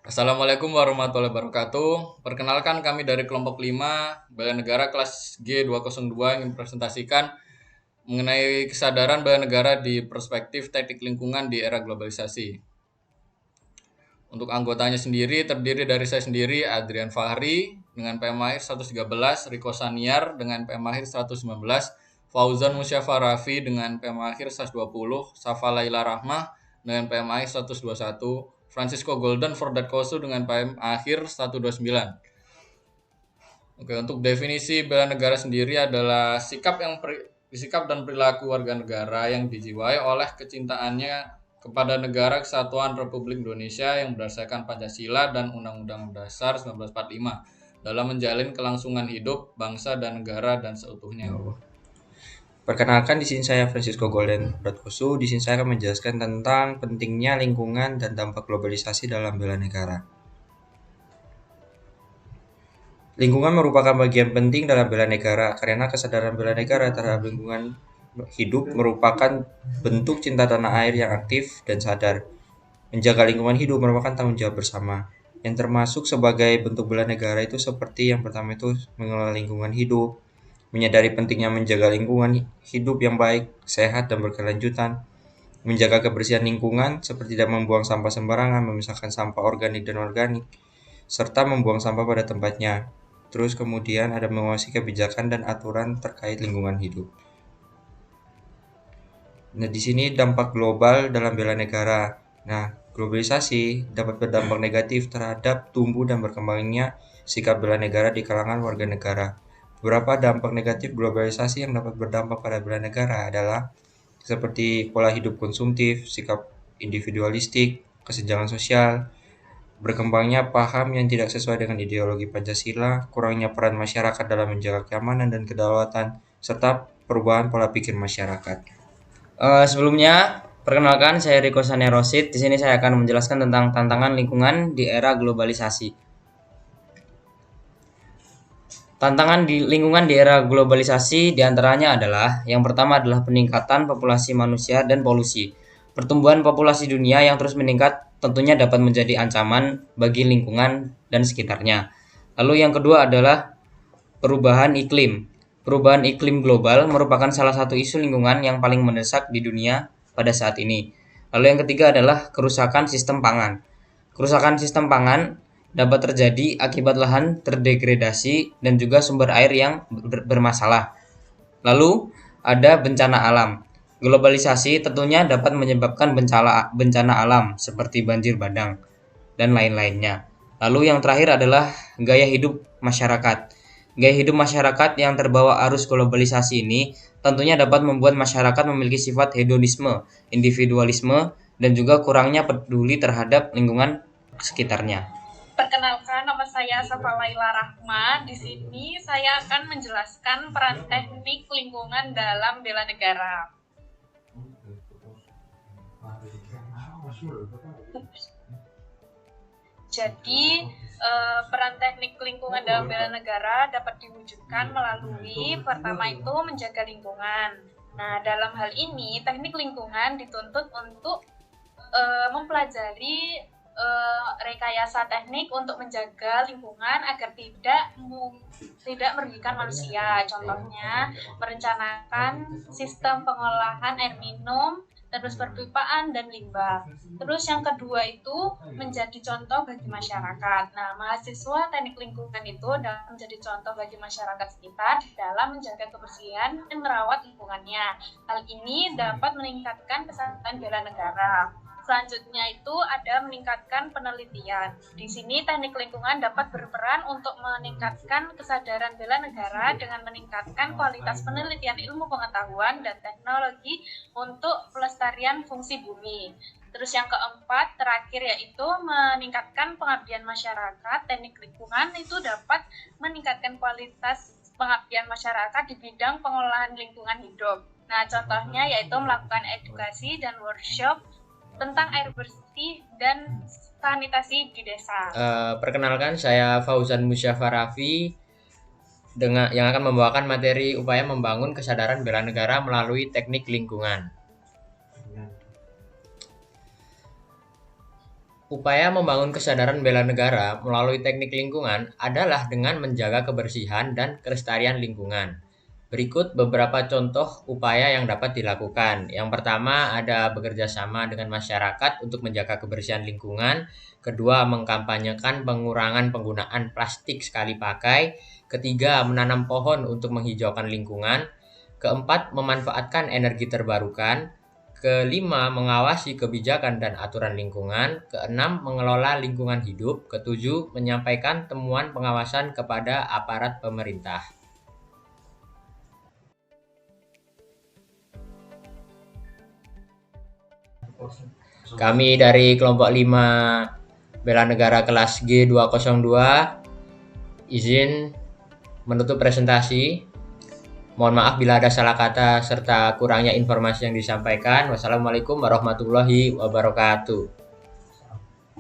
Assalamualaikum warahmatullahi wabarakatuh. Perkenalkan kami dari kelompok 5 Bela Negara kelas G202 yang mempresentasikan mengenai kesadaran bela negara di perspektif teknik lingkungan di era globalisasi. Untuk anggotanya sendiri terdiri dari saya sendiri Adrian Fahri dengan PM Mahir 113, Riko Saniar dengan PM Mahir 119, Fauzan Musyafa Rafi dengan PM Mahir 120, Safa Laila Rahmah dengan PM Mahir 121, Francisco Golden Fordat Kosu dengan PM Mahir 129. Oke, untuk definisi bela negara sendiri adalah sikap dan perilaku warga negara yang dijiwai oleh kecintaannya kepada negara kesatuan Republik Indonesia yang berdasarkan Pancasila dan Undang-Undang Dasar 1945 dalam menjalin kelangsungan hidup bangsa dan negara dan seutuhnya. Perkenalkan, di sini saya Francisco Golden Bratkosu. Di sini saya akan menjelaskan tentang pentingnya lingkungan dan dampak globalisasi dalam bela negara. Lingkungan merupakan bagian penting dalam bela negara karena kesadaran bela negara terhadap lingkungan hidup merupakan bentuk cinta tanah air yang aktif dan sadar. Menjaga lingkungan hidup merupakan tanggung jawab bersama. Yang termasuk sebagai bentuk bela negara itu seperti yang pertama itu mengelola lingkungan hidup, menyadari pentingnya menjaga lingkungan hidup yang baik, sehat, dan berkelanjutan, menjaga kebersihan lingkungan seperti tidak membuang sampah sembarangan, memisahkan sampah organik dan organik, serta membuang sampah pada tempatnya. Terus kemudian ada menguasai kebijakan dan aturan terkait lingkungan hidup. Nah, di sini dampak global dalam bela negara. Nah, globalisasi dapat berdampak negatif terhadap tumbuh dan berkembangnya sikap bela negara di kalangan warga negara. Beberapa dampak negatif globalisasi yang dapat berdampak pada bela negara adalah seperti pola hidup konsumtif, sikap individualistik, kesenjangan sosial, berkembangnya paham yang tidak sesuai dengan ideologi Pancasila, kurangnya peran masyarakat dalam menjaga keamanan dan kedaulatan, serta perubahan pola pikir masyarakat. Sebelumnya, perkenalkan saya Riko Sanerosid. Di sini saya akan menjelaskan tentang tantangan lingkungan di era globalisasi. Tantangan di lingkungan di era globalisasi diantaranya adalah yang pertama adalah peningkatan populasi manusia dan polusi. Pertumbuhan populasi dunia yang terus meningkat tentunya dapat menjadi ancaman bagi lingkungan dan sekitarnya. Lalu yang kedua adalah perubahan iklim. Perubahan iklim global merupakan salah satu isu lingkungan yang paling mendesak di dunia pada saat ini. Lalu yang ketiga adalah kerusakan sistem pangan. Kerusakan sistem pangan dapat terjadi akibat lahan terdegradasi dan juga sumber air yang bermasalah. Lalu ada bencana alam. Globalisasi tentunya dapat menyebabkan bencana alam seperti banjir bandang dan lain-lainnya. Lalu yang terakhir adalah gaya hidup masyarakat. Gaya hidup masyarakat yang terbawa arus globalisasi ini tentunya dapat membuat masyarakat memiliki sifat hedonisme, individualisme, dan juga kurangnya peduli terhadap lingkungan sekitarnya. Perkenalkan, nama saya Safa Laila Rahma. Di sini saya akan menjelaskan peran teknik lingkungan dalam bela negara. Jadi, peran teknik lingkungan dalam bela negara dapat diwujudkan melalui pertama itu menjaga lingkungan. Nah, dalam hal ini teknik lingkungan dituntut untuk mempelajari rekayasa teknik untuk menjaga lingkungan agar tidak merugikan manusia. Contohnya, merencanakan sistem pengolahan air minum, terus perpipaan dan limbah. Terus yang kedua itu menjadi contoh bagi masyarakat. Nah, mahasiswa teknik lingkungan itu dapat menjadi contoh bagi masyarakat sekitar dalam menjaga kebersihan dan merawat lingkungannya. Hal ini dapat meningkatkan kesadaran bela negara. Selanjutnya itu ada meningkatkan penelitian. Di sini teknik lingkungan dapat berperan untuk meningkatkan kesadaran bela negara dengan meningkatkan kualitas penelitian ilmu pengetahuan dan teknologi untuk pelestarian fungsi bumi. Terus yang keempat, terakhir yaitu meningkatkan pengabdian masyarakat. Teknik lingkungan itu dapat meningkatkan kualitas pengabdian masyarakat di bidang pengolahan lingkungan hidup. Nah, contohnya yaitu melakukan edukasi dan workshop tentang air bersih dan sanitasi di desa. Perkenalkan, saya Fauzan Musyafa Rafi yang akan membawakan materi upaya membangun kesadaran bela negara melalui teknik lingkungan. Upaya membangun kesadaran bela negara melalui teknik lingkungan adalah dengan menjaga kebersihan dan kelestarian lingkungan. Berikut beberapa contoh upaya yang dapat dilakukan. Yang pertama ada bekerja sama dengan masyarakat untuk menjaga kebersihan lingkungan. Kedua, mengkampanyekan pengurangan penggunaan plastik sekali pakai. Ketiga, menanam pohon untuk menghijaukan lingkungan. Keempat, memanfaatkan energi terbarukan. Kelima, mengawasi kebijakan dan aturan lingkungan. Keenam, mengelola lingkungan hidup. Ketujuh, menyampaikan temuan pengawasan kepada aparat pemerintah. Kami dari kelompok 5 Bela Negara kelas G202 izin menutup presentasi. Mohon maaf bila ada salah kata serta kurangnya informasi yang disampaikan. Wassalamualaikum warahmatullahi wabarakatuh.